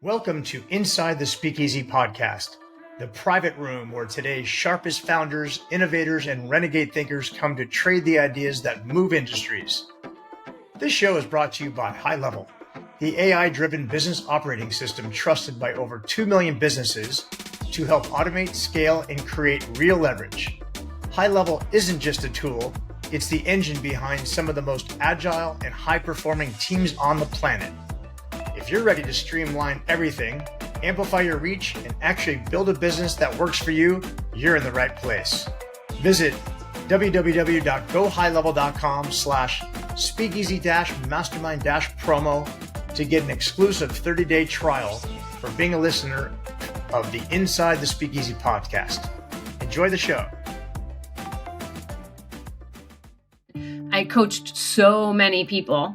Welcome to Inside the Speakeasy podcast, the private room where today's sharpest founders, innovators, and renegade thinkers come to trade the ideas that move industries. This show is brought to you by High Level, the AI-driven business operating system trusted by over 2 million businesses to help automate, scale, and create real leverage. High Level isn't just a tool, it's the engine behind some of the most agile and high-performing teams on the planet. If you're ready to streamline everything, amplify your reach, and actually build a business that works for you, you're in the right place. Visit www.gohighlevel.com/speakeasy-mastermind-promo to get an exclusive 30-day trial for being a listener of the Inside the Speakeasy podcast. Enjoy the show. I coached so many people,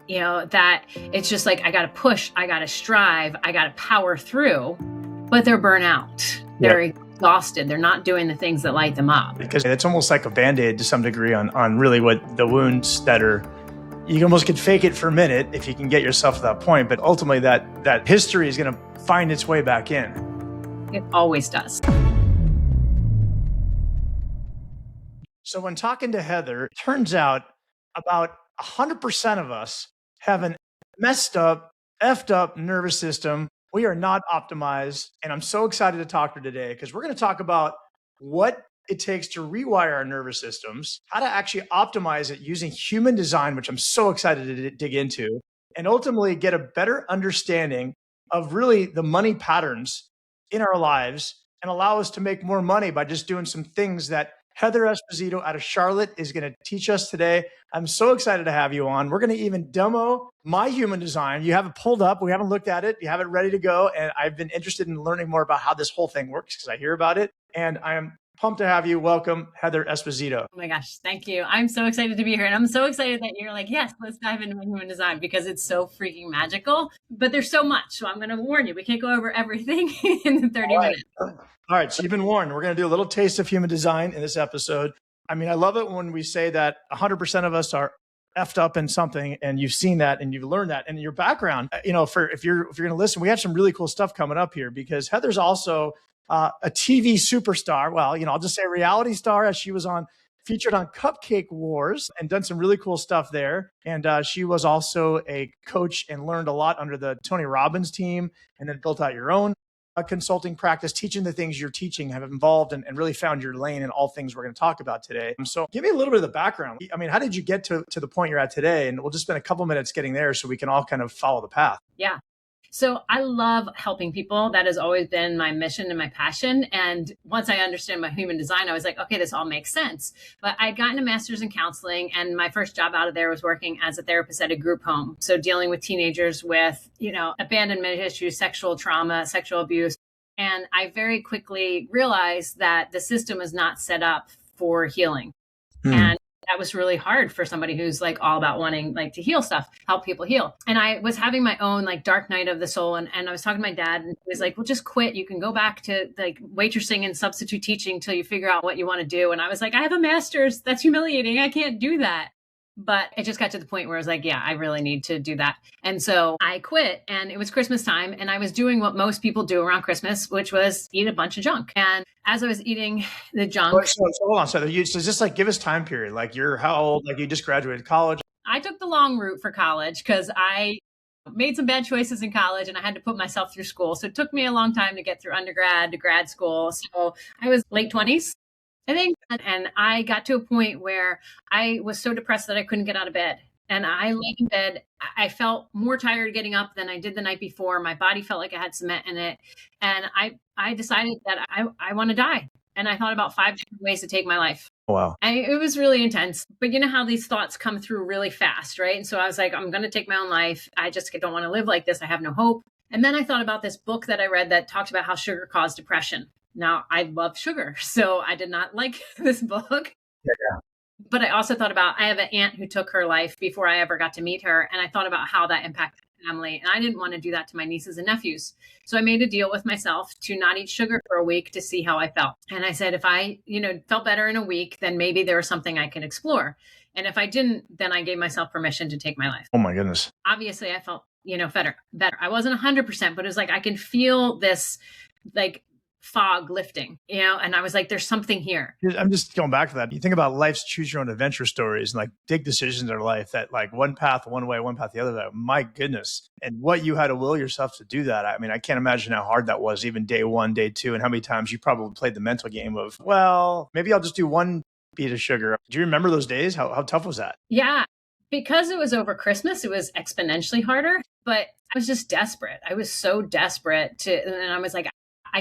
that it's just like, I got to push, I got to strive, I got to power through, but they're burnt out. They're exhausted. They're not doing the things that light them up. Because it's almost like a Band-Aid to some degree on really what the wounds that are, you almost can fake it for a minute if you can get yourself to that point. But ultimately that history is going to find its way back in. It always does. So when talking to Heather, it turns out about 100% of us have an messed up, effed up nervous system. We are not optimized. And I'm so excited to talk to her today because we're going to talk about what it takes to rewire our nervous systems, how to actually optimize it using human design, which I'm so excited to dig into, and ultimately get a better understanding of really the money patterns in our lives and allow us to make more money by just doing some things that Heather Esposito out of Charlotte is going to teach us today. I'm so excited to have you on. We're going to even demo my human design. You have it pulled up. We haven't looked at it. You have it ready to go. And I've been interested in learning more about how this whole thing works because I hear about it. And I am pumped to have you. Welcome, Heather Esposito. Oh my gosh, thank you. I'm so excited to be here. And I'm so excited that you're like, yes, let's dive into my human design because it's so freaking magical. But there's so much. So I'm going to warn you, we can't go over everything in the 30 minutes. All right, so you've been warned. We're going to do a little taste of human design in this episode. I mean, I love it when we say that 100% of us are effed up in something, and you've seen that and you've learned that. And your background, for if you're going to listen, we have some really cool stuff coming up here because Heather's also a TV superstar. Well, I'll just say reality star, as she was featured on Cupcake Wars and done some really cool stuff there. And she was also a coach and learned a lot under the Tony Robbins team, and then built out your own consulting practice, teaching the things you're teaching, have involved and really found your lane in all things we're going to talk about today. So give me a little bit of the background. I mean, how did you get to the point you're at today? And we'll just spend a couple minutes getting there so we can all kind of follow the path. Yeah. So I love helping people. That has always been my mission and my passion. And once I understand my human design, I was like, okay, this all makes sense. But I'd gotten a master's in counseling, and my first job out of there was working as a therapist at a group home. So dealing with teenagers with, abandonment issues, sexual trauma, sexual abuse. And I very quickly realized that the system is not set up for healing. And that was really hard for somebody who's like all about wanting to heal stuff, help people heal. And I was having my own dark night of the soul. And I was talking to my dad, and he was like, well, just quit. You can go back to waitressing and substitute teaching till you figure out what you want to do. And I was like, I have a master's. That's humiliating. I can't do that. But it just got to the point where I was like, yeah, I really need to do that. And so I quit, and it was Christmas time, and I was doing what most people do around Christmas, which was eat a bunch of junk. And as I was eating the junk. So hold on. So just give us time period. You're how old? You just graduated college? I took the long route for college because I made some bad choices in college and I had to put myself through school. So it took me a long time to get through undergrad to grad school. So I was late 20s. I think, and I got to a point where I was so depressed that I couldn't get out of bed. And I laid in bed. I felt more tired getting up than I did the night before. My body felt like it had cement in it. And I decided that I want to die. And I thought about 5 different ways to take my life. Wow. And it was really intense. But you know how these thoughts come through really fast, right? And so I was like, I'm going to take my own life. I just don't want to live like this. I have no hope. And then I thought about this book that I read that talked about how sugar caused depression. Now, I love sugar, so I did not like this book. Yeah. But I also thought about, I have an aunt who took her life before I ever got to meet her. And I thought about how that impacted my family. And I didn't want to do that to my nieces and nephews. So I made a deal with myself to not eat sugar for a week to see how I felt. And I said, if I, felt better in a week, then maybe there was something I can explore. And if I didn't, then I gave myself permission to take my life. Oh my goodness. Obviously, I felt better. I wasn't 100%, but it was like, I can feel this like fog lifting, and I was like, there's something here. I'm just going back to that. You think about life's choose your own adventure stories and like big decisions in life that like one path, one way, one path, the other way. My goodness. And what you had to will yourself to do that. I mean, I can't imagine how hard that was, even day one, day two, and how many times you probably played the mental game of, well, maybe I'll just do one bead of sugar. Do you remember those days? How tough was that? Yeah. Because it was over Christmas, it was exponentially harder, but I was just desperate. I was so desperate and I was like,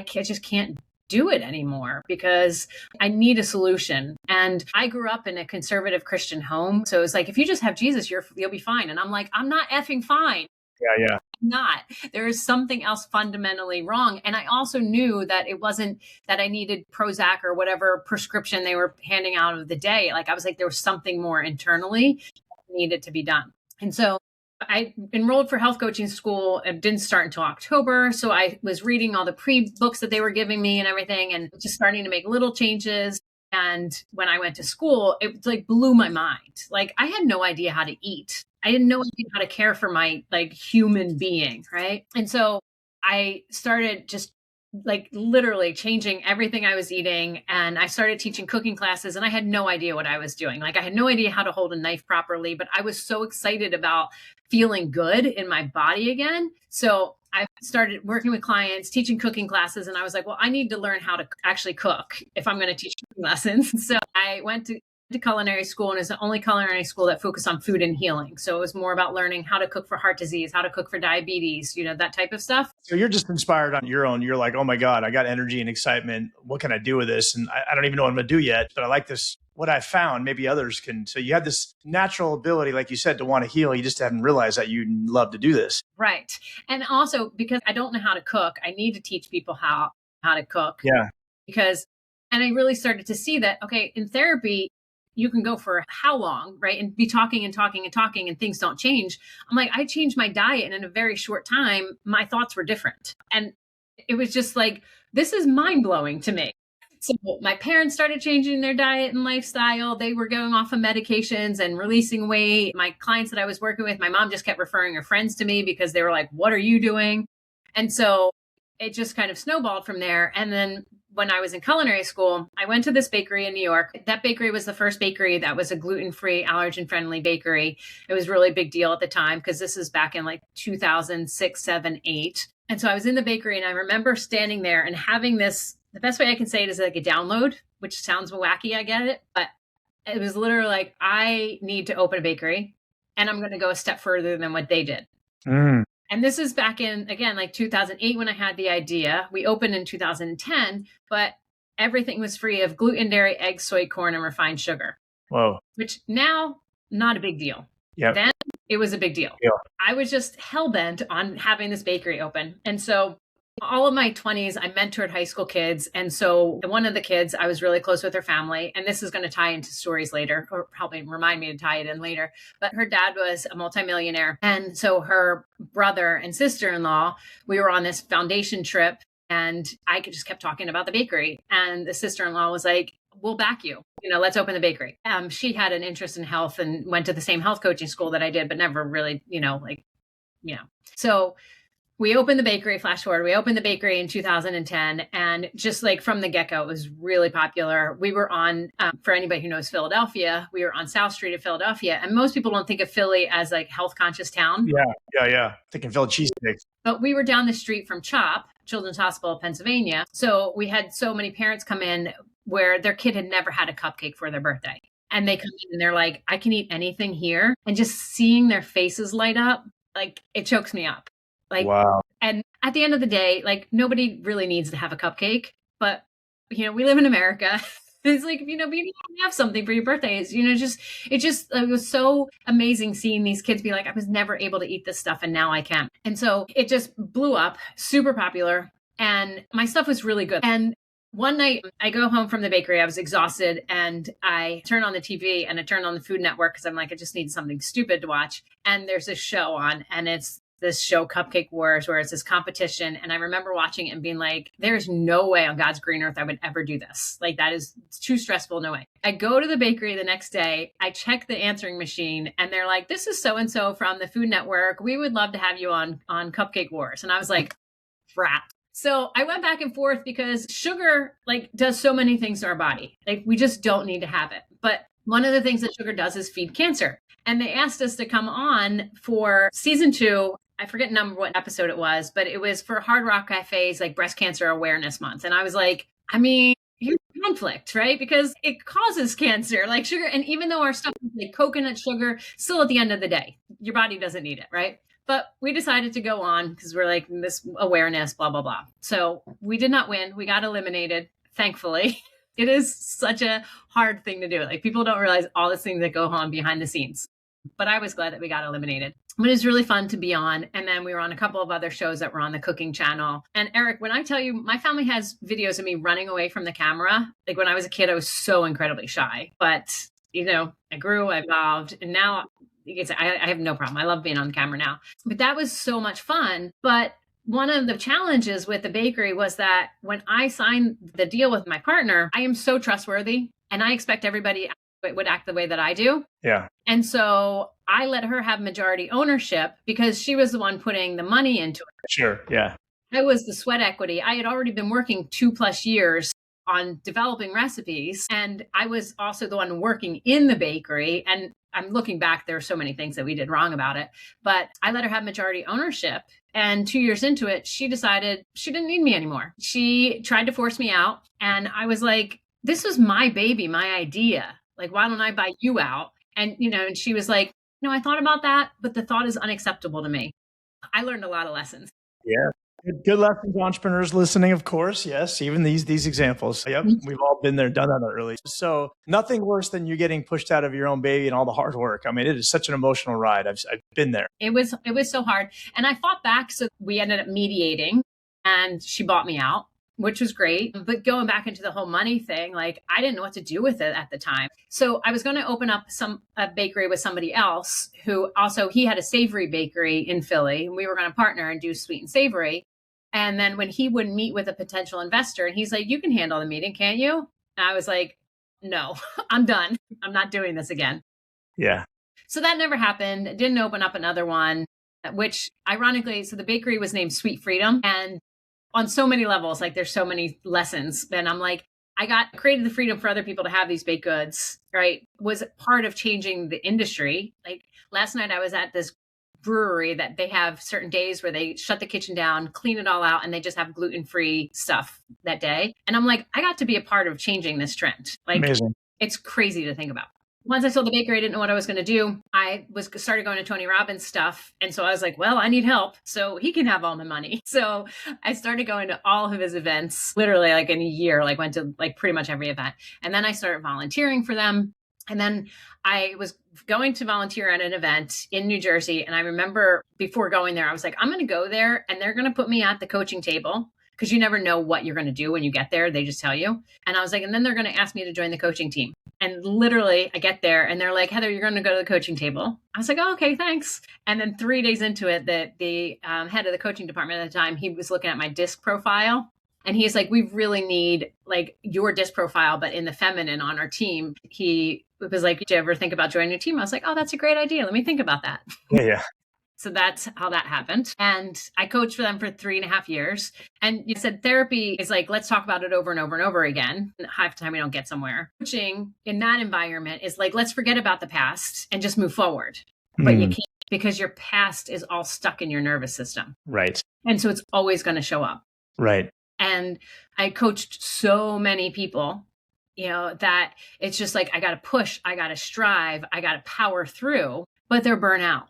just can't do it anymore because I need a solution. And I grew up in a conservative Christian home. So it was like, if you just have Jesus, you'll be fine. And I'm like, I'm not effing fine. Yeah. I'm not. There is something else fundamentally wrong. And I also knew that it wasn't that I needed Prozac or whatever prescription they were handing out of the day. Like I was like, there was something more internally that needed to be done. And so I enrolled for health coaching school. It didn't start until October. So I was reading all the pre-books that they were giving me and everything and just starting to make little changes. And when I went to school, it like blew my mind. Like I had no idea how to eat. I didn't know how to care for my like human being. Right. And so I started just like literally changing everything I was eating. And I started teaching cooking classes and I had no idea what I was doing. Like I had no idea how to hold a knife properly, but I was so excited about feeling good in my body again. So I started working with clients, teaching cooking classes. And I was like, well, I need to learn how to actually cook if I'm going to teach cooking lessons. So I went to culinary school, and it's the only culinary school that focused on food and healing. So it was more about learning how to cook for heart disease, how to cook for diabetes, that type of stuff. So you're just inspired on your own. You're like, oh my God, I got energy and excitement. What can I do with this? And I don't even know what I'm going to do yet, but I like this. What I found, maybe others can. So you have this natural ability, like you said, to want to heal. You just haven't realized that you love to do this. Right. And also because I don't know how to cook, I need to teach people how to cook. Yeah. And I really started to see that, okay, in therapy, you can go for how long, right? And be talking and talking and talking and things don't change. I'm like, I changed my diet and in a very short time, my thoughts were different. And it was just like, this is mind blowing to me. So my parents started changing their diet and lifestyle. They were going off of medications and releasing weight. My clients that I was working with, my mom just kept referring her friends to me because they were like, what are you doing? And so it just kind of snowballed from there. And then when I was in culinary school, I went to this bakery in New York. That bakery was the first bakery that was a gluten-free, allergen-friendly bakery. It was really a big deal at the time because this is back in like 2006, 7, 8. And so I was in the bakery and I remember standing there and having this, the best way I can say it is like a download, which sounds wacky, I get it. But it was literally like, I need to open a bakery and I'm going to go a step further than what they did. Mm. And this is back in, again, like 2008 when I had the idea. We opened in 2010, but everything was free of gluten, dairy, eggs, soy, corn, and refined sugar. Whoa. Which now, not a big deal. Yeah. Then it was a big deal. Yeah. I was just hell-bent on having this bakery open. And so all of my 20s, I mentored high school kids. And so one of the kids, I was really close with her family. And this is going to tie into stories later, or probably remind me to tie it in later. But her dad was a multimillionaire. And so her brother and sister-in-law, we were on this foundation trip. And I just kept talking about the bakery. And the sister-in-law was like, we'll back you. Let's open the bakery. She had an interest in health and went to the same health coaching school that I did, but never really, So we opened the bakery, flash forward, we opened the bakery in 2010. And just like from the get-go, it was really popular. We were on, for anybody who knows Philadelphia, we were on South Street of Philadelphia. And most people don't think of Philly as like health conscious town. Yeah. Thinking Philly cheesesteaks. But we were down the street from CHOP, Children's Hospital of Pennsylvania. So we had so many parents come in where their kid had never had a cupcake for their birthday. And they come in and they're like, I can eat anything here. And just seeing their faces light up, like it chokes me up. Like, wow. And at the end of the day, like nobody really needs to have a cupcake, but we live in America. It's like, you need to have something for your birthdays, it was so amazing seeing these kids be like, I was never able to eat this stuff and now I can. And so it just blew up, super popular. And my stuff was really good. And one night I go home from the bakery, I was exhausted and I turn on the TV and I turn on the Food Network because I'm like, I just need something stupid to watch. And there's this show on and it's this show, Cupcake Wars, where it's this competition. And I remember watching it and being like, there's no way on God's green earth I would ever do this. Like, that is too stressful. No way. I go to the bakery the next day. I check the answering machine and they're like, this is so-and-so from the Food Network. We would love to have you on Cupcake Wars. And I was like, crap. So I went back and forth because sugar like does so many things to our body. Like, we just don't need to have it. But one of the things that sugar does is feed cancer. And they asked us to come on for season 2. I forget what episode it was, but it was for Hard Rock Cafe's like Breast Cancer Awareness Month. And I was like, I mean, here's conflict, right? Because it causes cancer, like sugar. And even though our stuff is like coconut sugar, still at the end of the day, your body doesn't need it, right? But we decided to go on because we're like, this awareness, blah, blah, blah. So we did not win. We got eliminated, thankfully. It is such a hard thing to do. Like, people don't realize all the things that go on behind the scenes. But I was glad that we got eliminated. But it was really fun to be on. And then we were on a couple of other shows that were on the cooking channel. And Eric, when I tell you, my family has videos of me running away from the camera. Like, when I was a kid, I was so incredibly shy. But, you know, I grew, I evolved, and now I have no problem. I love being on camera now. But that was so much fun. But one of the challenges with the bakery was that when I signed the deal with my partner, I am so trustworthy and I expect everybody would act the way that I do. Yeah. And so I let her have majority ownership because she was the one putting the money into it. Sure. Yeah. I was the sweat equity. I had already been working 2+ years on developing recipes. And I was also the one working in the bakery. And I'm looking back, there are so many things that we did wrong about it, but I let her have majority ownership. And 2 years into it, she decided she didn't need me anymore. She tried to force me out. And I was like, this was my baby, my idea. Like, why don't I buy you out? And, you know, and she was like, no, I thought about that, but the thought is unacceptable to me. I learned a lot of lessons. Yeah. Good lessons, entrepreneurs listening, of course. Yes, even these examples. Yep, we've all been there, done that early. So nothing worse than you getting pushed out of your own baby and all the hard work. I mean, it is such an emotional ride. I've been there. It was so hard. And I fought back. So we ended up mediating and she bought me out, which was great. But going back into the whole money thing, like, I didn't know what to do with it at the time. So I was going to open up a bakery with somebody else who also, he had a savory bakery in Philly. And we were going to partner and do sweet and savory. And then when he would meet with a potential investor and he's like, you can handle the meeting, can't you? And I was like, no, I'm done. I'm not doing this again. Yeah. So that never happened. Didn't open up another one, which ironically, so the bakery was named Sweet Freedom. And on so many levels, like, there's so many lessons. And I'm like, created the freedom for other people to have these baked goods, right? Was part of changing the industry. Like, last night I was at this brewery that they have certain days where they shut the kitchen down, clean it all out, and they just have gluten-free stuff that day. And I'm like, I got to be a part of changing this trend. Like, amazing. It's crazy to think about. Once I sold the bakery, I didn't know what I was going to do. I started going to Tony Robbins stuff. And so I was like, well, I need help so he can have all my money. So I started going to all of his events, literally like in a year, like went to like pretty much every event. And then I started volunteering for them. And then I was going to volunteer at an event in New Jersey. And I remember before going there, I was like, I'm going to go there and they're going to put me at the coaching table because you never know what you're going to do when you get there. They just tell you. And I was like, and then they're going to ask me to join the coaching team. And literally I get there and they're like, Heather, you're going to go to the coaching table. I was like, oh, okay, thanks. And then 3 days into it, the head of the coaching department at the time, he was looking at my disc profile. And he's like, we really need like your disc profile, but in the feminine on our team. He was like, did you ever think about joining a team? I was like, oh, that's a great idea. Let me think about that. Yeah. So that's how that happened. And I coached for them for 3.5 years. And you said therapy is like, let's talk about it over and over and over again. And half the time we don't get somewhere. Coaching in that environment is like, let's forget about the past and just move forward. But you can't, because your past is all stuck in your nervous system. Right. And so it's always going to show up. Right. And I coached so many people, you know, that it's just like, I got to push, I got to strive, I got to power through, but they're burnt out.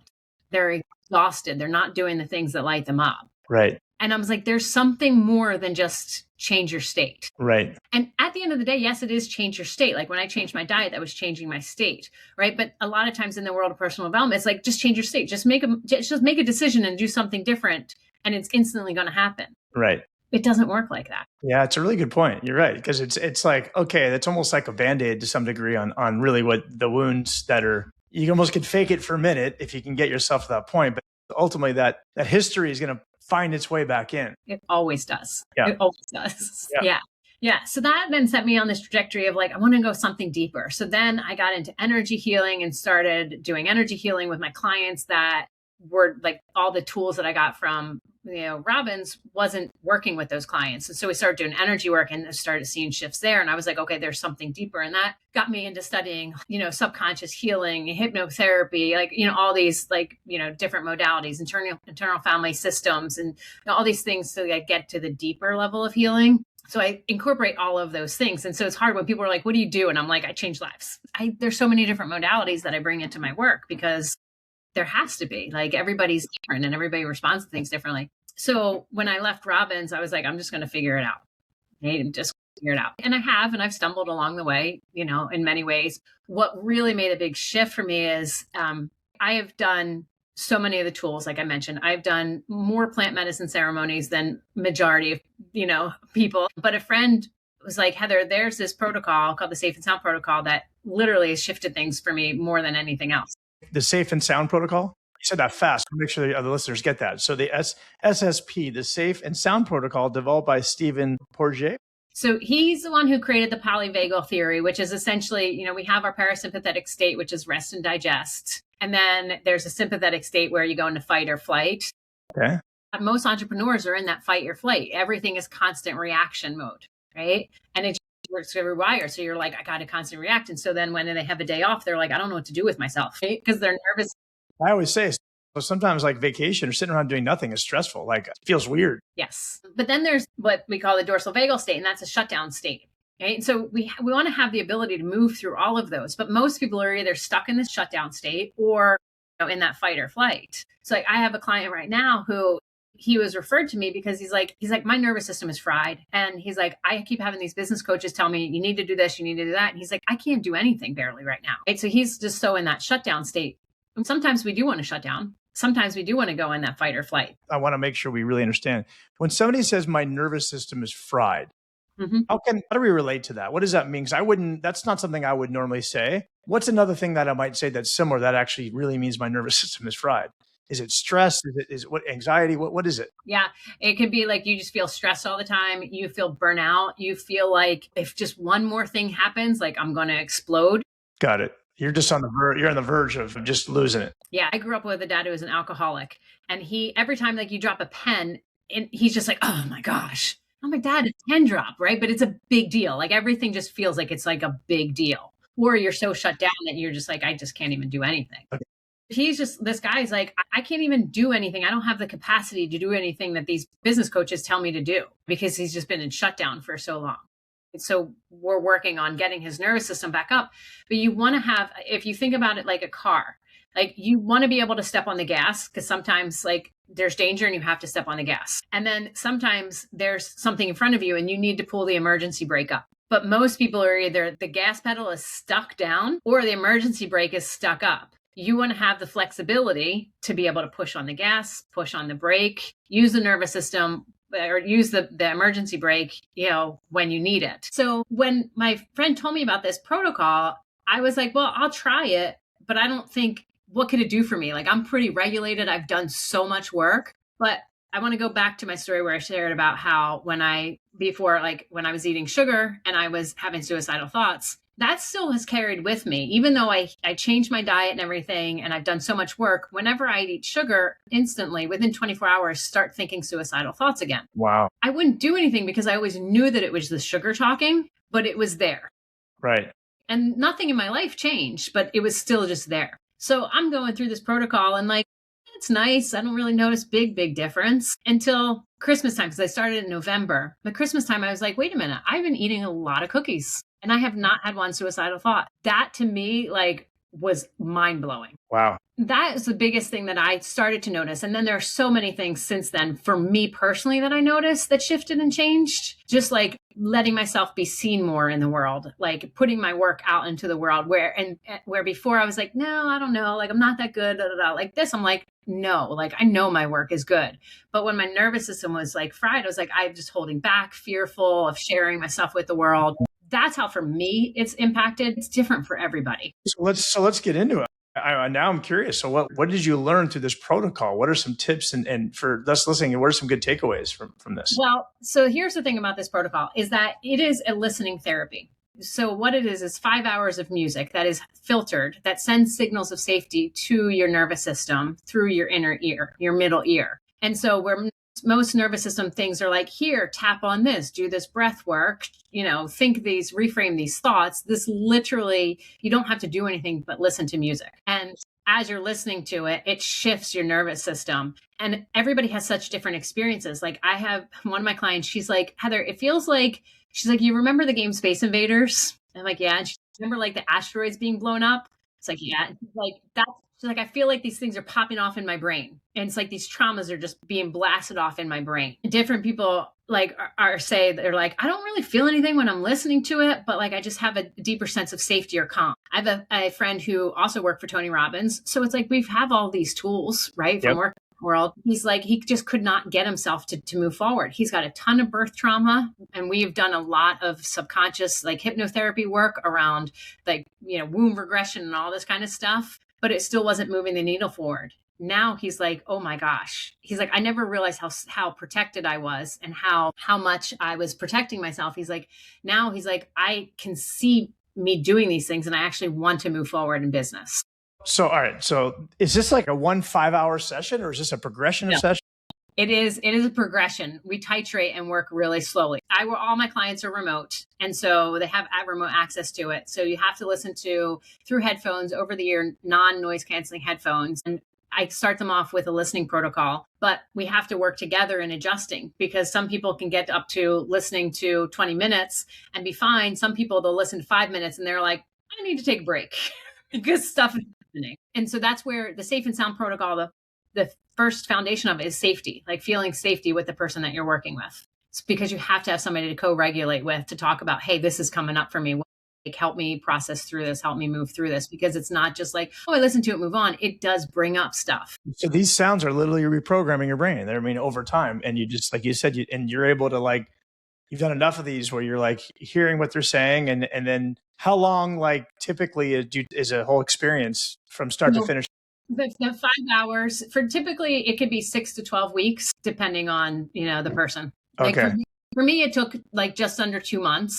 They're exhausted. They're not doing the things that light them up. Right. And I was like, there's something more than just change your state. Right. And at the end of the day, yes, it is change your state. Like when I changed my diet, that was changing my state. Right. But a lot of times in the world of personal development, it's like, just change your state. Just make a decision and do something different. And it's instantly going to happen. Right. It doesn't work like that. Yeah, it's a really good point. You're right. Because it's like, okay, that's almost like a Band-Aid to some degree on really what the wounds that are, you almost could fake it for a minute if you can get yourself to that point. But ultimately that history is going to find its way back in. It always does. Yeah. It always does. Yeah. Yeah. Yeah. So that then set me on this trajectory of like, I want to go something deeper. So then I got into energy healing and started doing energy healing with my clients that were like all the tools that I got from, Robbins wasn't working with those clients. And so we started doing energy work and started seeing shifts there. And I was like, okay, there's something deeper. And that got me into studying, subconscious healing, hypnotherapy, like, all these like, different modalities, internal family systems, and all these things to like get to the deeper level of healing. So I incorporate all of those things. And so it's hard when people are like, what do you do? And I'm like, I change lives. There's so many different modalities that I bring into my work because there has to be, like, everybody's different and everybody responds to things differently. So when I left Robbins, I was like, I'm just going to figure it out. I'm just figure it out. And I have, and I've stumbled along the way, in many ways. What really made a big shift for me is I have done so many of the tools, like I mentioned. I've done more plant medicine ceremonies than majority of, people. But a friend was like, Heather, there's this protocol called the Safe and Sound Protocol that literally has shifted things for me more than anything else. The Safe and Sound Protocol? You said that fast. Make sure the other listeners get that. So the SSP, the Safe and Sound Protocol, developed by Stephen Porges. So he's the one who created the polyvagal theory, which is essentially, we have our parasympathetic state, which is rest and digest. And then there's a sympathetic state where you go into fight or flight. Okay. Most entrepreneurs are in that fight or flight. Everything is constant reaction mode, right? And it works every wire. So you're like, I got to constantly react. And so then when they have a day off, they're like, I don't know what to do with myself, right? Because they're nervous. I always say, so sometimes like vacation or sitting around doing nothing is stressful. Like it feels weird. Yes. But then there's what we call the dorsal vagal state, and that's a shutdown state. Right? So we want to have the ability to move through all of those. But most people are either stuck in this shutdown state or in that fight or flight. So like I have a client right now who he was referred to me because he's like, my nervous system is fried. And he's like, I keep having these business coaches tell me, you need to do this, you need to do that. And he's like, I can't do anything barely right now. Right? So he's just so in that shutdown state. And sometimes we do want to shut down. Sometimes we do want to go in that fight or flight. I want to make sure we really understand. When somebody says my nervous system is fried, how do we relate to that? What does that mean? Because that's not something I would normally say. What's another thing that I might say that's similar that actually really means my nervous system is fried? Is it stress? Is it what anxiety? What is it? Yeah, it could be like you just feel stressed all the time. You feel burnout. You feel like if just one more thing happens, like I'm going to explode. Got it. You're just on the verge of just losing it. Yeah. I grew up with a dad who was an alcoholic, and every time like you drop a pen, and he's just like, oh my gosh. I'm like, Dad, it's a pen drop, right? But it's a big deal. Like everything just feels like it's like a big deal. Or you're so shut down that you're just like, I just can't even do anything. Okay. This guy's like, I can't even do anything. I don't have the capacity to do anything that these business coaches tell me to do because he's just been in shutdown for so long. So we're working on getting his nervous system back up. But you want to have, if you think about it like a car, like you want to be able to step on the gas because sometimes like there's danger and you have to step on the gas. And then sometimes there's something in front of you and you need to pull the emergency brake up. But most people are either the gas pedal is stuck down or the emergency brake is stuck up. You want to have the flexibility to be able to push on the gas, push on the brake, use the nervous system, or use the emergency brake, when you need it. So when my friend told me about this protocol, I was like, well, I'll try it, but I don't think, what could it do for me? Like I'm pretty regulated. I've done so much work, but I want to go back to my story where I shared about how when I was eating sugar and I was having suicidal thoughts, that still has carried with me. Even though I changed my diet and everything, and I've done so much work, whenever I eat sugar, instantly, within 24 hours, start thinking suicidal thoughts again. Wow. I wouldn't do anything because I always knew that it was the sugar talking, but it was there. Right. And nothing in my life changed, but it was still just there. So I'm going through this protocol and like, it's nice. I don't really notice big difference until Christmas time because I started in November. But Christmas time, I was like, wait a minute, I've been eating a lot of cookies and I have not had one suicidal thought. That to me, like, was mind blowing. Wow. That is the biggest thing that I started to notice. And then there are so many things since then for me personally that I noticed that shifted and changed. Just like letting myself be seen more in the world, like putting my work out into the world where before I was like, no, I don't know. Like, I'm not that good. Like this, I'm like, no, like I know my work is good. But when my nervous system was like fried, I was like, I'm just holding back, fearful of sharing myself with the world. That's how for me it's impacted. It's different for everybody. So let's get into it. Now I'm curious. So what did you learn through this protocol? What are some tips and for us listening, what are some good takeaways from this? Well, so here's the thing about this protocol is that it is a listening therapy. So what it is 5 hours of music that is filtered, that sends signals of safety to your nervous system through your inner ear, your middle ear. And so where most nervous system things are like, here, tap on this, do this breath work, think these, reframe these thoughts. This literally, you don't have to do anything but listen to music. And as you're listening to it, it shifts your nervous system. And everybody has such different experiences. Like I have one of my clients, she's like, Heather, it feels like, she's like, you remember the game Space Invaders? I'm like, yeah. And she remember like the asteroids being blown up? It's like, yeah. And she's like, she's like, I feel like these things are popping off in my brain. And it's like these traumas are just being blasted off in my brain. Different people like say they're like, I don't really feel anything when I'm listening to it, but like I just have a deeper sense of safety or calm. I have a friend who also worked for Tony Robbins. So it's like we have all these tools, right? From work world. He's like, he just could not get himself to move forward. He's got a ton of birth trauma. And we've done a lot of subconscious like hypnotherapy work around like, womb regression and all this kind of stuff, but it still wasn't moving the needle forward. Now he's like, oh my gosh. He's like, I never realized how protected I was and how much I was protecting myself. He's like, I can see me doing these things and I actually want to move forward in business. So, all right. So is this like a 5-hour session or is this a progression of sessions? It is a progression. We titrate and work really slowly. All my clients are remote. And so they have remote access to it. So you have to listen to through headphones, over the ear, non-noise canceling headphones. And I start them off with a listening protocol, but we have to work together in adjusting because some people can get up to listening to 20 minutes and be fine. Some people, they'll listen to 5 minutes and they're like, I need to take a break because stuff is happening. And so that's where the safe and sound protocol, the first foundation of it is safety, like feeling safety with the person that you're working with. It's because you have to have somebody to co-regulate with to talk about, hey, this is coming up for me. Like, help me process through this, help me move through this, because it's not just like, oh, I listen to it, move on. It does bring up stuff. So these sounds are literally reprogramming your brain. I mean, over time. And you just, like you said, and you're able to like, you've done enough of these where you're like hearing what they're saying. And then how long, like typically is a whole experience from start to finish? The 5 hours for typically it could be 6 to 12 weeks, depending on, the person. Like okay. For me, it took like just under 2 months.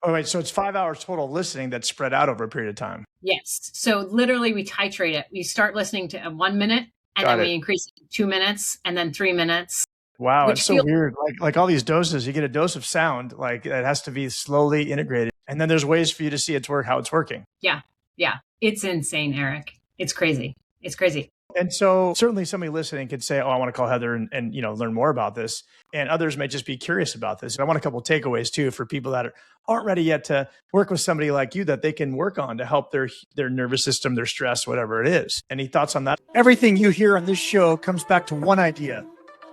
Oh, wait. So it's 5 hours total listening that's spread out over a period of time. Yes. So literally we titrate it. We start listening to 1 minute and then we increase it to 2 minutes and then 3 minutes. Wow. It's so weird. Like all these doses, you get a dose of sound, like it has to be slowly integrated. And then there's ways for you to see how it's working. Yeah. Yeah. It's insane, Eric. It's crazy. It's crazy. And so certainly somebody listening could say, oh, I want to call Heather and learn more about this. And others may just be curious about this. And I want a couple of takeaways too for people that aren't ready yet to work with somebody like you that they can work on to help their nervous system, their stress, whatever it is. Any thoughts on that? Everything you hear on this show comes back to one idea: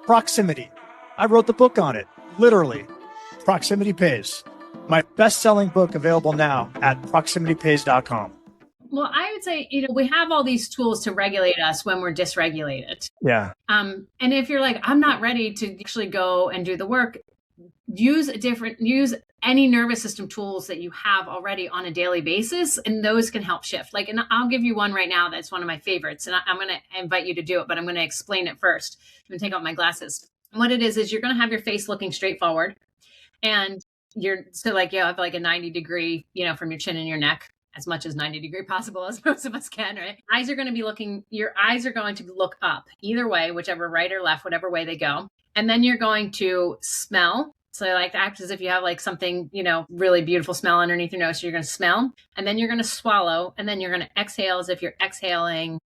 proximity. I wrote the book on it, literally. Proximity Pays. My best-selling book available now at proximitypays.com. Well, I would say, we have all these tools to regulate us when we're dysregulated. Yeah. And if you're like, I'm not ready to actually go and do the work, use any nervous system tools that you have already on a daily basis, and those can help shift. Like, and I'll give you one right now that's one of my favorites, and I'm going to invite you to do it, but I'm going to explain it first. I'm going to take out my glasses. And what it is you're going to have your face looking straight forward, and you have like a 90 degree, from your chin and your neck, as much as 90 degree possible as most of us can, right? Your eyes are going to look up either way, whichever right or left, whatever way they go. And then you're going to smell. So I like to act as if you have like something, really beautiful smell underneath your nose. So you're going to smell, and then you're going to swallow, and then you're going to exhale as if you're exhaling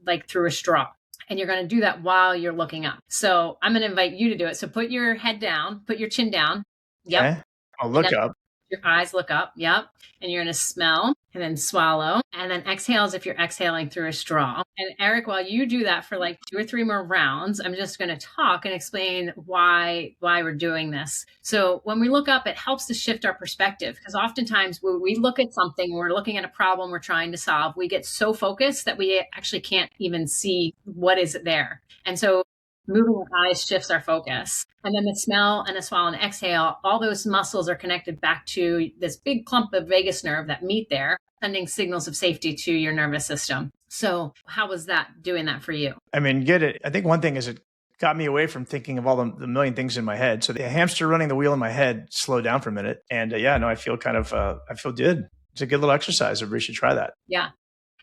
like through a straw. And you're going to do that while you're looking up. So I'm going to invite you to do it. So put your head down, put your chin down. Yep. Okay. I'll look up. Your eyes look up. Yep. And you're going to smell and then swallow and then exhale as if you're exhaling through a straw. And Eric, while you do that for like 2 or 3 more rounds, I'm just going to talk and explain why we're doing this. So when we look up, it helps to shift our perspective, because oftentimes when we look at something, we're looking at a problem we're trying to solve, we get so focused that we actually can't even see what is there. And so moving our eyes shifts our focus. And then the smell and the swallow and exhale, all those muscles are connected back to this big clump of vagus nerve that meet there, sending signals of safety to your nervous system. So how was that doing that for you? I mean, get it. I think one thing is it got me away from thinking of all the million things in my head. So the hamster running the wheel in my head slowed down for a minute. And I feel I feel good. It's a good little exercise. Everybody should try that. Yeah.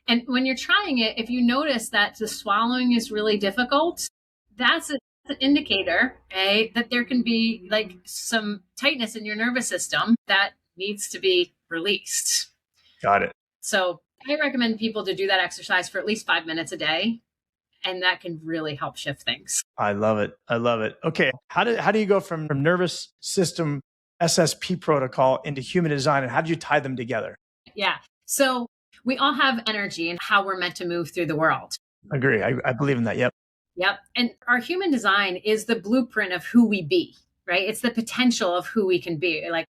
And when you're trying it, if you notice that the swallowing is really difficult, that's an indicator, that there can be like some tightness in your nervous system that needs to be released. Got it. So I recommend people to do that exercise for at least 5 minutes a day. And that can really help shift things. I love it. I love it. Okay. How do you go from nervous system SSP protocol into human design, and how did you tie them together? Yeah. So we all have energy and how we're meant to move through the world. Agree. I believe in that. Yep. Yep. And our human design is the blueprint of who we be, right? It's the potential of who we can be, like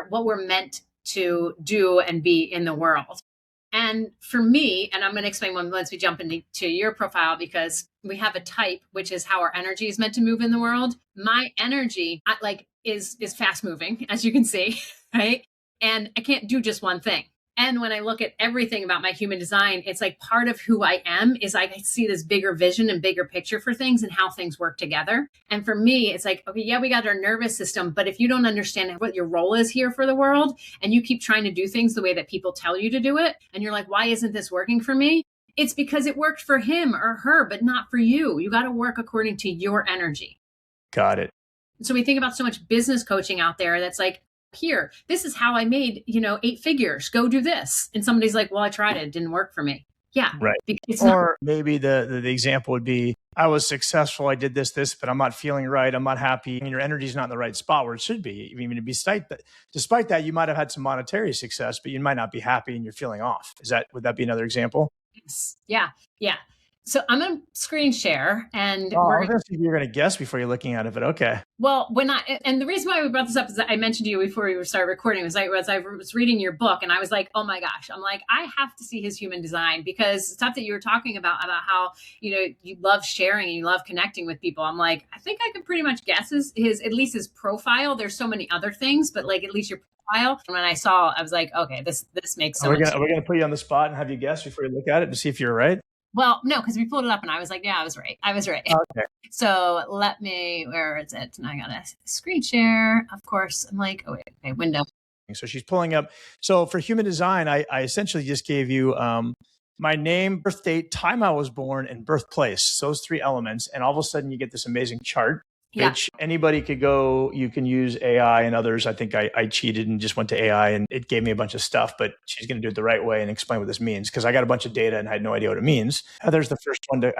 what we're meant to do and be in the world. And for me, and I'm going to explain once we jump into your profile, because we have a type, which is how our energy is meant to move in the world. My energy is fast moving, as you can see, right? And I can't do just one thing. And when I look at everything about my human design, it's like part of who I am is I see this bigger vision and bigger picture for things and how things work together. And for me, it's like, okay, yeah, we got our nervous system, but if you don't understand what your role is here for the world and you keep trying to do things the way that people tell you to do it, and you're like, why isn't this working for me? It's because it worked for him or her, but not for you. You got to work according to your energy. Got it. So we think about so much business coaching out there that's like, here, this is how I made, 8 figures. Go do this. And somebody's like, well, I tried it. It didn't work for me. Yeah. Right. Or maybe the example would be, I was successful. I did this, but I'm not feeling right. I'm not happy. I mean, your energy's not in the right spot where it should be. Even despite that, you might have had some monetary success, but you might not be happy and you're feeling off. Would that be another example? Yes. Yeah. Yeah. So I'm going to screen share and I was going to see if you're going to guess before you're looking at it, but okay. Well, and the reason why we brought this up is that I mentioned to you before we started recording was I was reading your book and I was like, oh my gosh, I'm like, I have to see his human design, because stuff that you were talking about how, you love sharing and you love connecting with people. I'm like, I think I can pretty much guess his at least his profile. There's so many other things, but like at least your profile. And when I saw, I was like, okay, this makes so much sense. We're going to put you on the spot and have you guess before you look at it to see if you're right. Well, no, because we pulled it up and I was like, yeah, I was right. Okay. So where is it? And I got a screen share. Of course, I'm like, okay, window. So she's pulling up. So for human design, I essentially just gave you my name, birth date, time I was born, and birthplace. Those 3 elements. And all of a sudden you get this amazing chart. Yeah. Which anybody could go, you can use AI and others. I think I cheated and just went to AI and it gave me a bunch of stuff, but she's going to do it the right way and explain what this means, because I got a bunch of data and I had no idea what it means. Heather's the first one to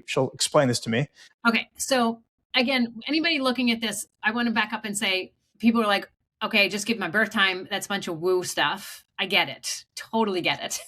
she'll explain this to me. Okay. So again, anybody looking at this, I want to back up and say, people are like, okay, just give my birth time. That's a bunch of woo stuff. I get it. Totally get it.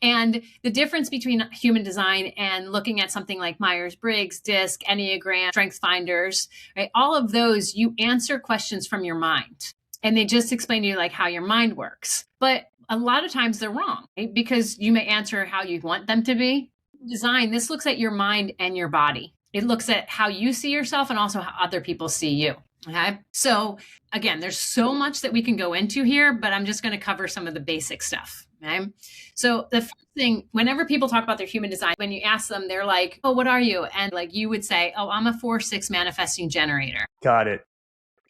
And the difference between human design and looking at something like Myers-Briggs, DISC, Enneagram, Strengths Finders, right? All of those, you answer questions from your mind and they just explain to you like how your mind works. But a lot of times they're wrong, right? Because you may answer how you want them to be. Design, this looks at your mind and your body. It looks at how you see yourself and also how other people see you. Okay. So again, there's so much that we can go into here, but I'm just going to cover some of the basic stuff. Okay. So the first thing, whenever people talk about their human design, when you ask them, they're like, oh, what are you? And like you would say, oh, I'm a 4/6 manifesting generator. Got it.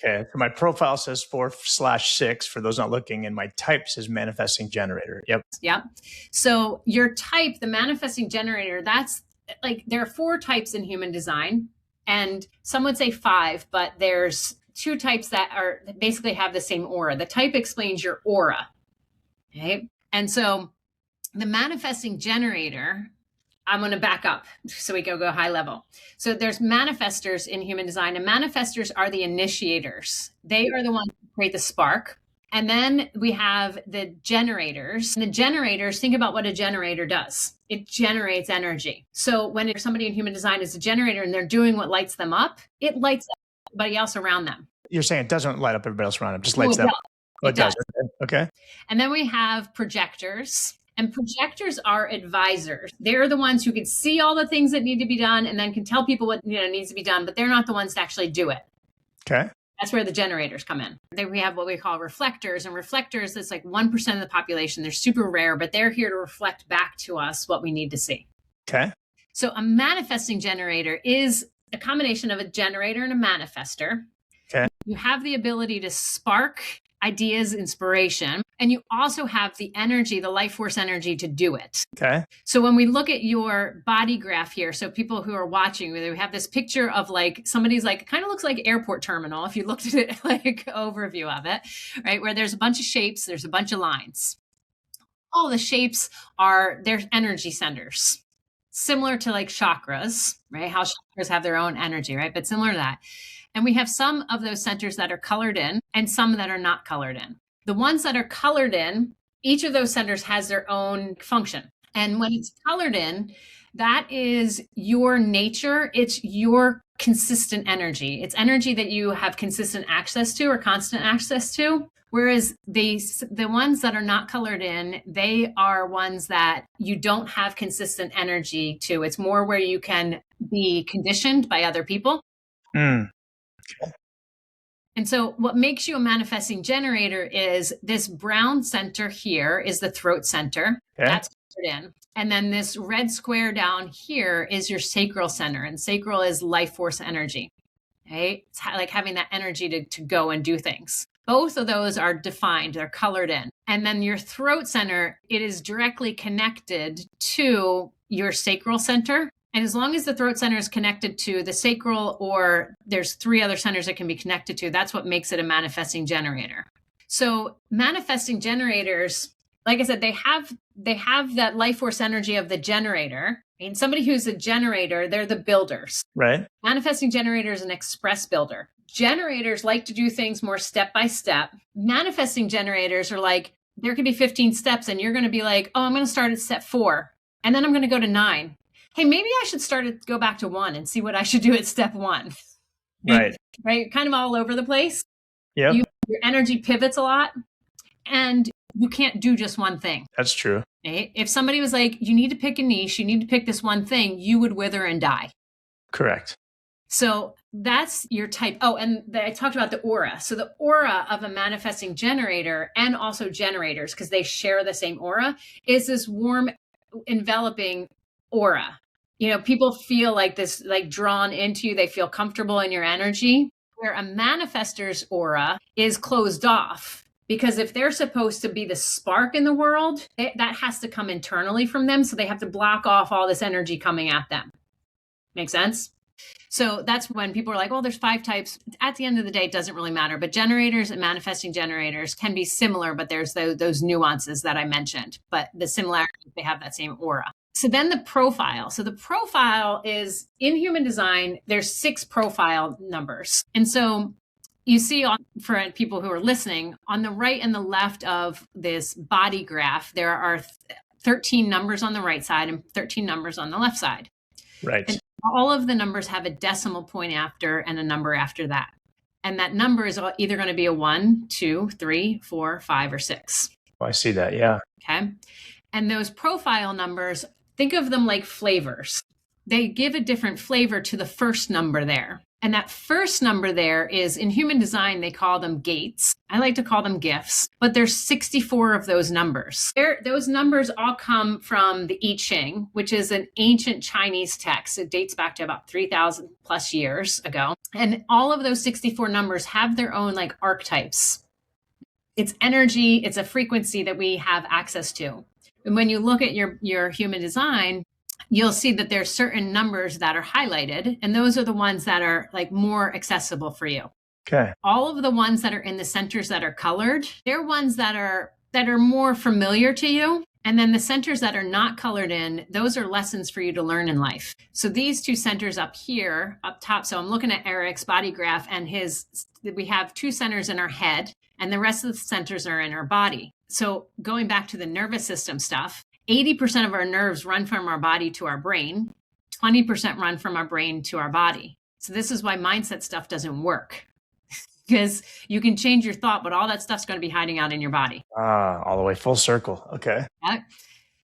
Okay. So my profile says 4/6 for those not looking, and my type says manifesting generator. Yep. Yep. So your type, the manifesting generator, that's like, there are 4 types in human design, and some would say 5, but there's 2 types that basically have the same aura. The type explains your aura. Okay. And so the manifesting generator, I'm going to back up so we can go high level. So there's manifestors in human design, and manifestors are the initiators. They are the ones who create the spark. And then we have the generators. And the generators, think about what a generator does. It generates energy. So when somebody in human design is a generator and they're doing what lights them up, it lights up everybody else around them. You're saying it doesn't light up everybody else around them, just lights them up. It does. Okay. And then we have projectors. And projectors are advisors. They're the ones who can see all the things that need to be done and then can tell people what needs to be done, but they're not the ones to actually do it. Okay. That's where the generators come in. Then we have what we call reflectors, and reflectors, that's like 1% of the population. They're super rare, but they're here to reflect back to us what we need to see. Okay. So a manifesting generator is a combination of a generator and a manifester. Okay. You have the ability to spark ideas, inspiration, and you also have the energy, the life force energy to do it. Okay. So when we look at your body graph here, so people who are watching, we have this picture of like somebody's like, kind of looks like airport terminal if you looked at it like overview of it, right? Where there's a bunch of shapes, there's a bunch of lines. All the shapes are their energy centers, similar to like chakras, right? How chakras have their own energy, right? But similar to that. And we have some of those centers that are colored in and some that are not colored in. The ones that are colored in, each of those centers has their own function. And when it's colored in, that is your nature. It's your consistent energy. It's energy that you have consistent access to or constant access to. Whereas the ones that are not colored in, they are ones that you don't have consistent energy to. It's more where you can be conditioned by other people. Mm. And so what makes you a manifesting generator is this brown center here is the throat center. Okay. That's colored in. And then this red square down here is your sacral center. And sacral is life force energy. Okay? It's like having that energy to go and do things. Both of those are defined. They're colored in. And then your throat center, it is directly connected to your sacral center. And as long as the throat center is connected to the sacral, or there's 3 other centers it can be connected to, that's what makes it a manifesting generator. So manifesting generators, like I said, they have that life force energy of the generator. And somebody who's a generator, they're the builders. Right. Manifesting generator is an express builder. Generators like to do things more step by step. Manifesting generators are like, there could be 15 steps and you're going to be like, oh, I'm going to start at step 4 and then I'm going to go to 9. Hey, maybe I should go back to 1 and see what I should do at step 1. Right. Right. Kind of all over the place. Yep. Your energy pivots a lot and you can't do just one thing. That's true. Right? If somebody was like, you need to pick a niche, you need to pick this one thing, you would wither and die. Correct. So that's your type. Oh, and I talked about the aura. So the aura of a manifesting generator and also generators, because they share the same aura, is this warm, enveloping aura. You know, people feel like this, like drawn into you. They feel comfortable in your energy, where a manifestor's aura is closed off. Because if they're supposed to be the spark in the world, that has to come internally from them. So they have to block off all this energy coming at them. Make sense? So that's when people are like, well, there's 5 types. At the end of the day, it doesn't really matter. But generators and manifesting generators can be similar, but there's those nuances that I mentioned. But the similarity, they have that same aura. So then the profile. So the profile is, in human design, there's 6 profile numbers. And so you see, for people who are listening, on the right and the left of this body graph, there are 13 numbers on the right side and 13 numbers on the left side. Right. And all of the numbers have a decimal point after and a number after that. And that number is either going to be a 1, 2, 3, 4, 5, or 6. Oh, I see that. Yeah. Okay. And those profile numbers, think of them like flavors. They give a different flavor to the first number there. And that first number there is, in human design, they call them gates. I like to call them gifts, but there's 64 of those numbers. Those numbers all come from the I Ching, which is an ancient Chinese text. It dates back to about 3,000 plus years ago. And all of those 64 numbers have their own like archetypes. It's energy, it's a frequency that we have access to. And when you look at your human design, you'll see that there's certain numbers that are highlighted, and those are the ones that are like more accessible for you. Okay. All of the ones that are in the centers that are colored, they're ones that are more familiar to you. And then the centers that are not colored in, those are lessons for you to learn in life. So these 2 centers up here, up top. So I'm looking at Eric's body graph, and we have 2 centers in our head, and the rest of the centers are in our body. So going back to the nervous system stuff, 80% of our nerves run from our body to our brain, 20% run from our brain to our body. So this is why mindset stuff doesn't work, because you can change your thought, but all that stuff's going to be hiding out in your body. All the way full circle. Okay. Yeah.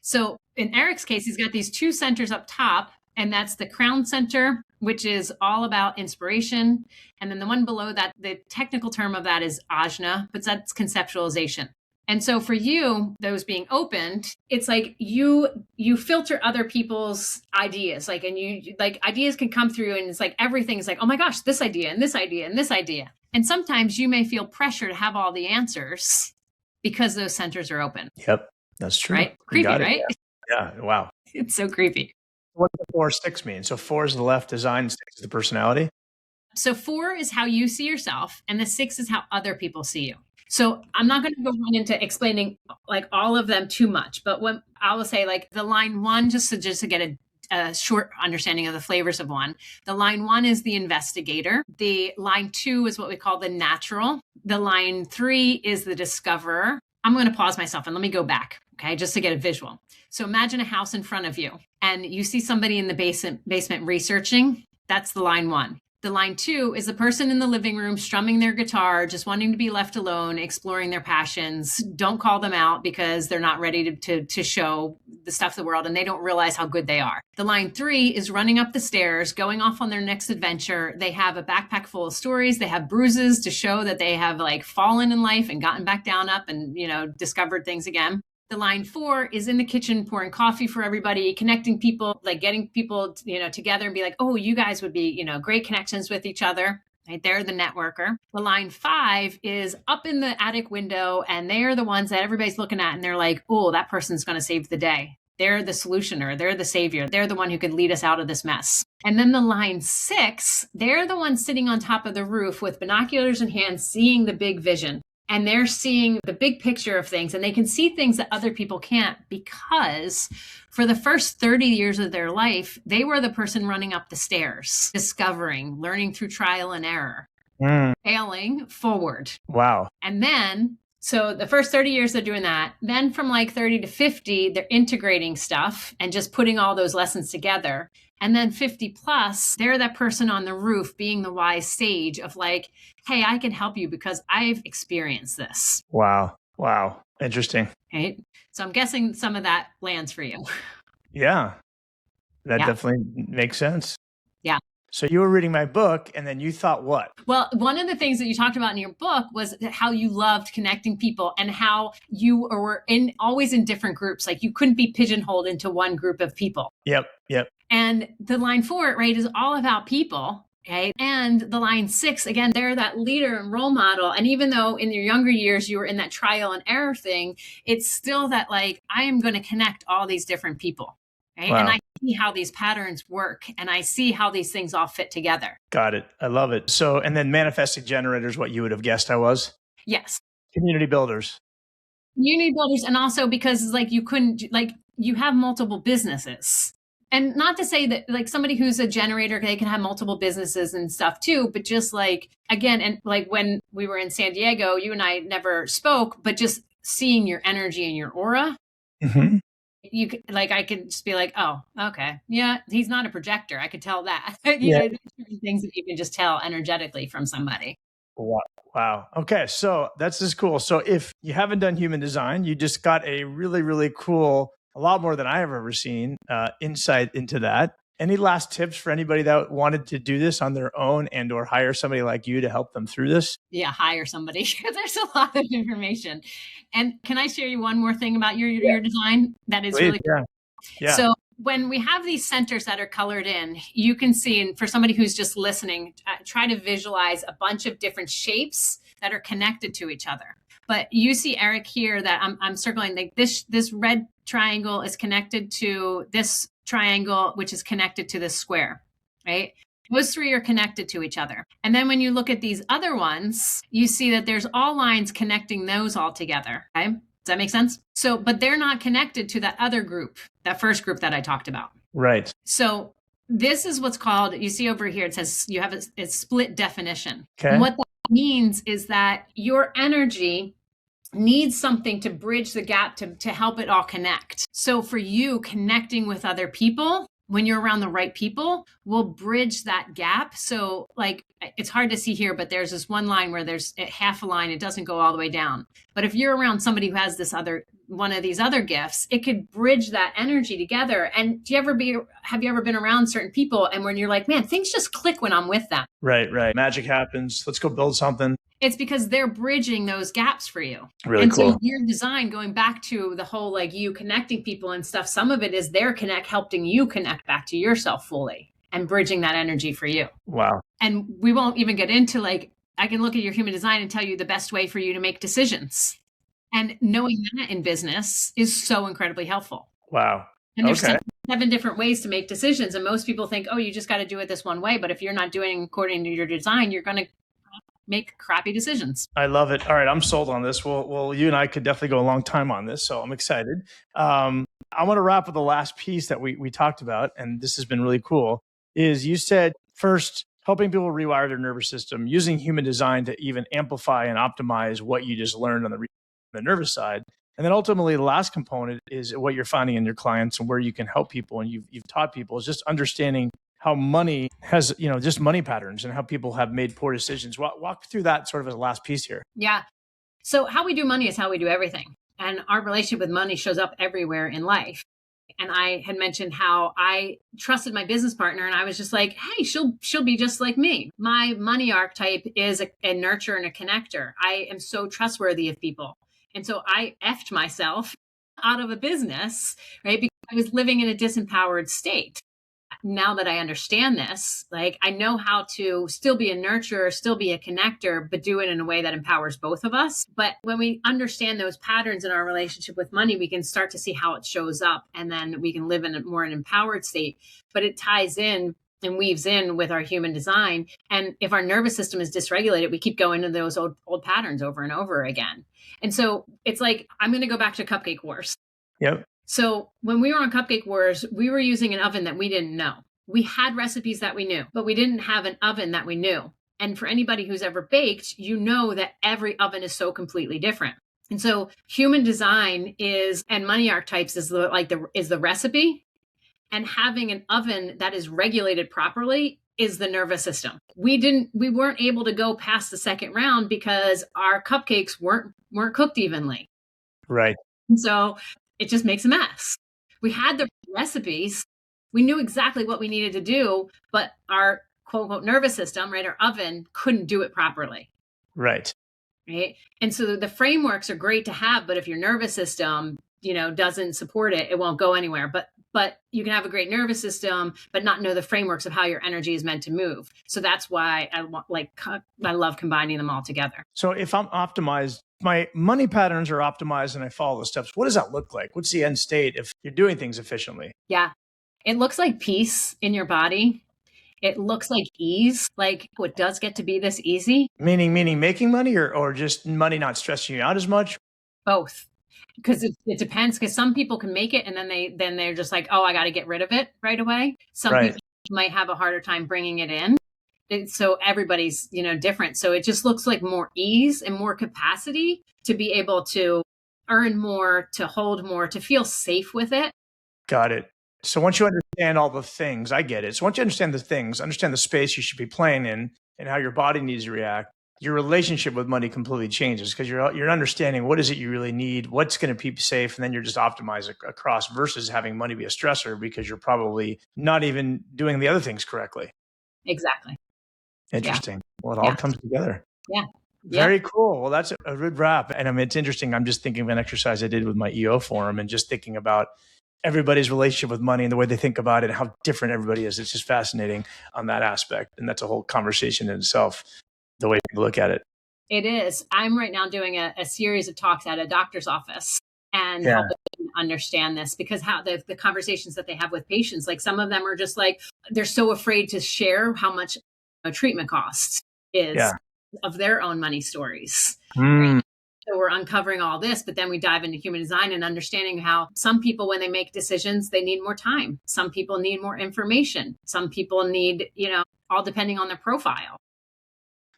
So in Eric's case, he's got these 2 centers up top, and that's the crown center which is all about inspiration. And then the one below that, the technical term of that is ajna, but that's conceptualization. And so for you, those being opened, it's like you filter other people's ideas, like, and you like ideas can come through and it's like, everything's like, oh my gosh, this idea and this idea and this idea. And sometimes you may feel pressure to have all the answers because those centers are open. Yep. That's true. Right? Creepy, right? Yeah. Wow. It's so creepy. What does 4-6 mean? So 4 is the left design, 6 is the personality. So 4 is how you see yourself, and the 6 is how other people see you. So I'm not going to go run into explaining like all of them too much, but when I will say like the line 1, just to get a short understanding of the flavors of 1. The line 1 is the investigator. The line 2 is what we call the natural. The line 3 is the discoverer. I'm going to pause myself and let me go back, okay, just to get a visual. So imagine a house in front of you and you see somebody in the basement researching. That's the line 1. The line 2 is the person in the living room strumming their guitar, just wanting to be left alone, exploring their passions. Don't call them out because they're not ready to show the stuff of the world and they don't realize how good they are. The line 3 is running up the stairs, going off on their next adventure. They have a backpack full of stories. They have bruises to show that they have like fallen in life and gotten back down up and, discovered things again. The line 4 is in the kitchen pouring coffee for everybody, connecting people, like getting people, together and be like, oh, you guys would be, great connections with each other. Right? They're the networker. The line 5 is up in the attic window and they're the ones that everybody's looking at and they're like, oh, that person's going to save the day. They're the solutioner. They're the savior. They're the one who could lead us out of this mess. And then the line 6, they're the ones sitting on top of the roof with binoculars in hand, seeing the big vision. And they're seeing the big picture of things and they can see things that other people can't because for the first 30 years of their life, they were the person running up the stairs, discovering, learning through trial and error, failing forward. Wow. And then, so the first 30 years they're doing that. Then from like 30 to 50, they're integrating stuff and just putting all those lessons together. And then 50 plus, they're that person on the roof being the wise sage of like, hey, I can help you because I've experienced this. Wow. Interesting. Right? So I'm guessing some of that lands for you. Yeah. That definitely makes sense. Yeah. So you were reading my book and then you thought what? Well, one of the things that you talked about in your book was how you loved connecting people and how you were always in different groups. Like you couldn't be pigeonholed into one group of people. Yep. And the line 4, right, is all about people. Okay. And the line 6, again, they're that leader and role model. And even though in your younger years, you were in that trial and error thing, it's still that like, I am going to connect all these different people. Right. Wow. And I see how these patterns work and I see how these things all fit together. Got it. I love it. So, and then manifesting generators, what you would have guessed I was? Yes. Community builders. Community builders. And also because like you have multiple businesses. And not to say that like somebody who's a generator, they can have multiple businesses and stuff too, but just like, again, and like when we were in San Diego, you and I never spoke, but just seeing your energy and your aura, you could, like, I could just be like, oh, okay. Yeah. He's not a projector. I could tell that, you know, there's things that you can just tell energetically from somebody. Wow. Okay. So that's just cool. So if you haven't done human design, you just got a really, really cool, a lot more than I've ever seen, insight into that. Any last tips for anybody that wanted to do this on their own and or hire somebody like you to help them through this? Yeah, hire somebody. There's a lot of information. And can I share you one more thing about your design that is really cool? Yeah. So when we have these centers that are colored in, you can see, and for somebody who's just listening, try to visualize a bunch of different shapes that are connected to each other. But you see, Eric, here that I'm circling, like this red triangle is connected to this triangle, which is connected to this square, right? Those three are connected to each other. And then when you look at these other ones, you see that there's all lines connecting those all together, okay? Does that make sense? So, but they're not connected to that other group, that first group that I talked about. Right. So this is what's called, you see over here, it says you have a split definition. Okay. And what that means is that your energy needs something to bridge the gap to help it all connect. So for you, connecting with other people when you're around the right people, will bridge that gap. So like, it's hard to see here, but there's this one line where there's half a line. It doesn't go all the way down. But if you're around somebody who has one of these other gifts, it could bridge that energy together. And have you ever been around certain people and when you're like, man, things just click when I'm with them? Right. Magic happens. Let's go build something. It's because they're bridging those gaps for you. Really cool. So your design, going back to the whole like you connecting people and stuff, some of it is their helping you connect back to yourself fully and bridging that energy for you. Wow. And we won't even get into like, I can look at your human design and tell you the best way for you to make decisions. And knowing that in business is so incredibly helpful. Wow. And there's 7 different ways to make decisions. And most people think, oh, you just got to do it this one way. But if you're not doing according to your design, you're going to make crappy decisions. I love it. All right. I'm sold on this. Well, you and I could definitely go a long time on this. So I'm excited. I want to wrap with the last piece that we talked about. And this has been really cool is you said first, helping people rewire their nervous system, using human design to even amplify and optimize what you just learned on the nervous side. And then ultimately the last component is what you're finding in your clients and where you can help people. And you've taught people is just understanding how money has, just money patterns and how people have made poor decisions. Walk through that sort of as a last piece here. Yeah. So how we do money is how we do everything. And our relationship with money shows up everywhere in life. And I had mentioned how I trusted my business partner and I was just like, hey, she'll be just like me. My money archetype is a nurturer and a connector. I am so trustworthy of people. And so I effed myself out of a business, right? Because I was living in a disempowered state. Now that I understand this, like I know how to still be a nurturer, still be a connector, but do it in a way that empowers both of us. But when we understand those patterns in our relationship with money, we can start to see how it shows up and then we can live in an empowered state. But it ties in and weaves in with our human design. And if our nervous system is dysregulated, we keep going to those old patterns over and over again. And so it's like, I'm going to go back to Cupcake Wars. Yep. So when we were on Cupcake Wars, we were using an oven that we didn't know. We had recipes that we knew, but we didn't have an oven that we knew. And for anybody who's ever baked, you know that every oven is so completely different. And so human design and money archetypes is the recipe. And having an oven that is regulated properly is the nervous system. We weren't able to go past the second round because our cupcakes weren't cooked evenly. Right. And so it just makes a mess. We had the recipes. We knew exactly what we needed to do, but our quote unquote nervous system, right, our oven couldn't do it properly. Right. Right. And so the frameworks are great to have, but if your nervous system, doesn't support it, it won't go anywhere. But you can have a great nervous system, but not know the frameworks of how your energy is meant to move. So that's why I love combining them all together. So if I'm optimized, my money patterns are optimized and I follow the steps, what does that look like? What's the end state if you're doing things efficiently? Yeah. It looks like peace in your body. It looks like ease. Like it does get to be this easy. Meaning making money or just money not stressing you out as much? Both. Because it depends. Because some people can make it and then they're just like, oh, I got to get rid of it right away. Some people might have a harder time bringing it in. So everybody's, different. So it just looks like more ease and more capacity to be able to earn more, to hold more, to feel safe with it. Got it. So once you understand all the things, I get it. So once you understand the things, understand the space you should be playing in and how your body needs to react, your relationship with money completely changes because you're understanding what is it you really need, what's going to keep you safe, and then you're just optimizing across versus having money be a stressor because you're probably not even doing the other things correctly. Exactly. Interesting. Yeah. Well, it all comes together. Yeah. Very cool. Well, that's a good wrap. And it's interesting. I'm just thinking of an exercise I did with my EO forum and just thinking about everybody's relationship with money and the way they think about it and how different everybody is. It's just fascinating on that aspect. And that's a whole conversation in itself, the way people look at it. It is. I'm right now doing a series of talks at a doctor's office and helping them understand this because how the conversations that they have with patients, like some of them are just like, they're so afraid to share how much a treatment cost is of their own money stories. Right? So we're uncovering all this, but then we dive into human design and understanding how some people, when they make decisions, they need more time. Some people need more information. Some people need, all depending on their profile.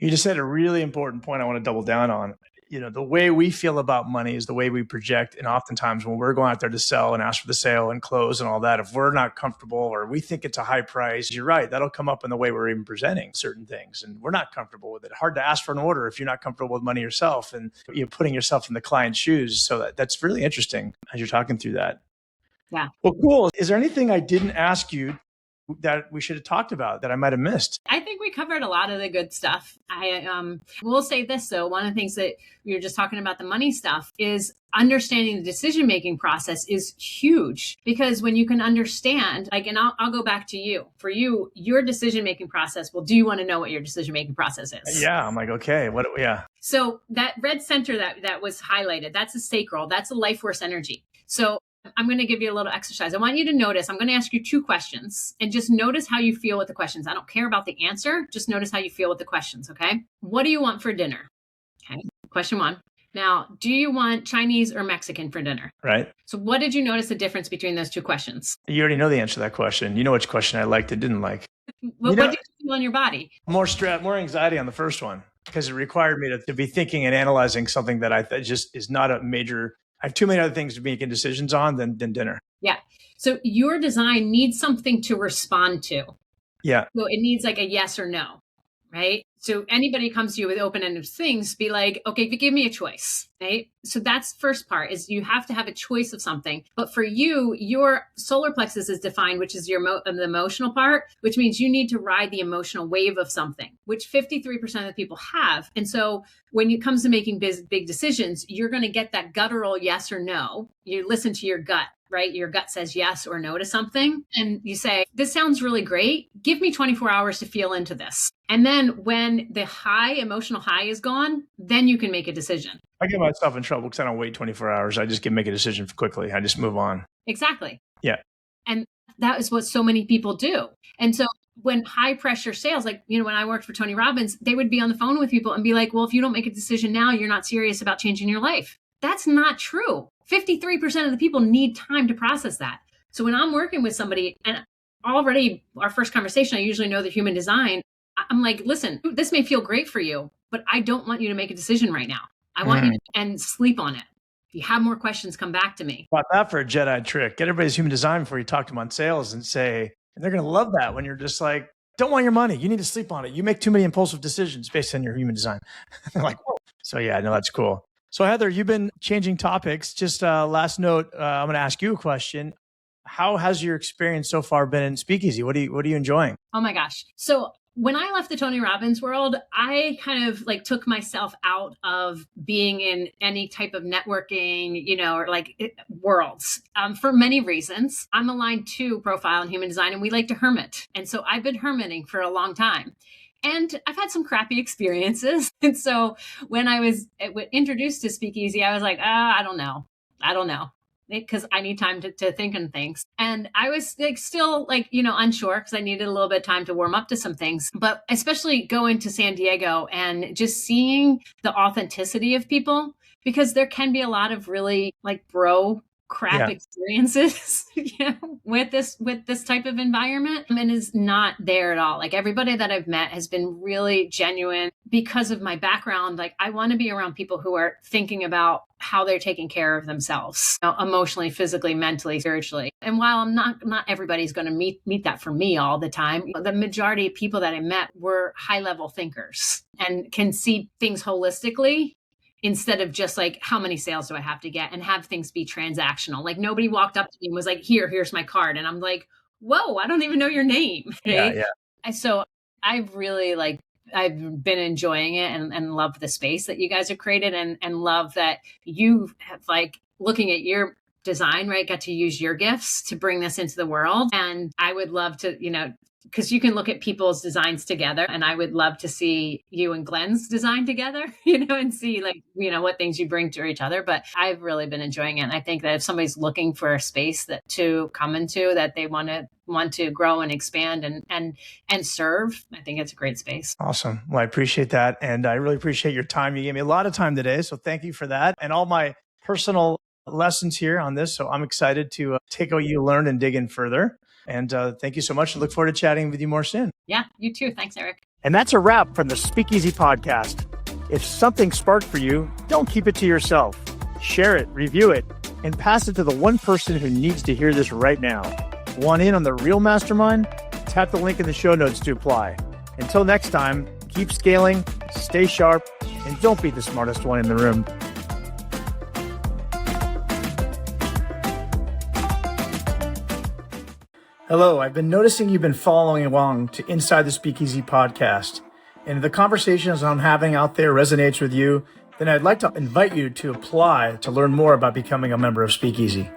You just said a really important point I want to double down on. The way we feel about money is the way we project. And oftentimes when we're going out there to sell and ask for the sale and close and all that, if we're not comfortable or we think it's a high price, you're right, that'll come up in the way we're even presenting certain things. And we're not comfortable with it. Hard to ask for an order if you're not comfortable with money yourself and you're putting yourself in the client's shoes. So that's really interesting as you're talking through that. Yeah. Well, cool. Is there anything I didn't ask you that we should have talked about that I might have missed? I think we covered a lot of the good stuff. I will say this though, one of the things that we were just talking about, the money stuff, is understanding the decision-making process is huge, because when you can understand, like, and I'll go back to you. For you, your decision-making process, well, do you want to know what your decision-making process is? Yeah. I'm like, okay, yeah. So that red center that was highlighted, that's a sacral, that's a life force energy. So I'm going to give you a little exercise. I want you to notice, I'm going to ask you 2 questions and just notice how you feel with the questions. I don't care about the answer. Just notice how you feel with the questions. Okay. What do you want for dinner? Okay. Question 1. Now, do you want Chinese or Mexican for dinner? Right. So what did you notice the difference between those 2 questions? You already know the answer to that question. You know which question I liked and didn't like. What did you feel on your body? More stress, more anxiety on the first one, because it required me to be thinking and analyzing something that just is not a major. I have too many other things to be making decisions on than dinner. Yeah. So your design needs something to respond to. Yeah. So it needs like a yes or no, right? So anybody comes to you with open-ended things, be like, okay, give me a choice, right? So that's first part, is you have to have a choice of something. But for you, your solar plexus is defined, which is your the emotional part, which means you need to ride the emotional wave of something, which 53% of the people have. And so when it comes to making big decisions, you're going to get that guttural yes or no. You listen to your gut, right? Your gut says yes or no to something. And you say, this sounds really great. Give me 24 hours to feel into this. And then when the emotional high is gone, then you can make a decision. I get myself in trouble because I don't wait 24 hours. I just can make a decision quickly. I just move on. Exactly. Yeah. And that is what so many people do. And so when high pressure sales, like, when I worked for Tony Robbins, they would be on the phone with people and be like, well, if you don't make a decision now, you're not serious about changing your life. That's not true. 53% of the people need time to process that. So when I'm working with somebody, and already our first conversation, I usually know the human design. I'm like, listen, this may feel great for you, but I don't want you to make a decision right now. I want you to and sleep on it. If you have more questions, come back to me. Bought that for a Jedi trick. Get everybody's human design before you talk to them on sales and say, and they're going to love that when you're just like, don't want your money. You need to sleep on it. You make too many impulsive decisions based on your human design. They're like, whoa. So yeah, no, that's cool. So Heather, you've been changing topics. Just last note, I'm going to ask you a question. How has your experience so far been in Speakeasy? What are you enjoying? Oh my gosh. So when I left the Tony Robbins world, I kind of like took myself out of being in any type of networking, or worlds for many reasons. I'm a line 2 profile in human design, and we like to hermit. And so I've been hermiting for a long time. And I've had some crappy experiences. And so when I was introduced to Speakeasy, I was like, I don't know. Because I need time to think on things. And I was still unsure, because I needed a little bit of time to warm up to some things. But especially going to San Diego and just seeing the authenticity of people, because there can be a lot of really bro crap experiences with this type of environment, and is not there at all. Like, everybody that I've met has been really genuine because of my background. Like, I want to be around people who are thinking about how they're taking care of themselves, emotionally, physically, mentally, spiritually. And while I'm not everybody's going to meet that for me all the time, the majority of people that I met were high level thinkers and can see things holistically, instead of just like, how many sales do I have to get, and have things be transactional. Like, nobody walked up to me and was like, here's my card. And I'm like, whoa, I don't even know your name. Right? Yeah. So I've really I've been enjoying it and love the space that you guys have created, and love that you have, looking at your design, right, got to use your gifts to bring this into the world. And I would love to, because you can look at people's designs together, and I would love to see you and Glenn's design together, and see what things you bring to each other. But I've really been enjoying it. And I think that if somebody's looking for a space to come into, that they want to grow and expand and serve, I think it's a great space. Awesome. Well, I appreciate that. And I really appreciate your time. You gave me a lot of time today. So thank you for that. And all my personal lessons here on this. So I'm excited to take what you learned and dig in further. And thank you so much. I look forward to chatting with you more soon. Yeah, you too. Thanks, Eric. And that's a wrap from the Speakeasy podcast. If something sparked for you, don't keep it to yourself. Share it, review it, and pass it to the one person who needs to hear this right now. Want in on the real mastermind? Tap the link in the show notes to apply. Until next time, keep scaling, stay sharp, and don't be the smartest one in the room. Hello, I've been noticing you've been following along to Inside The Speakeasy podcast. And if the conversations I'm having out there resonates with you, then I'd like to invite you to apply to learn more about becoming a member of Speakeasy.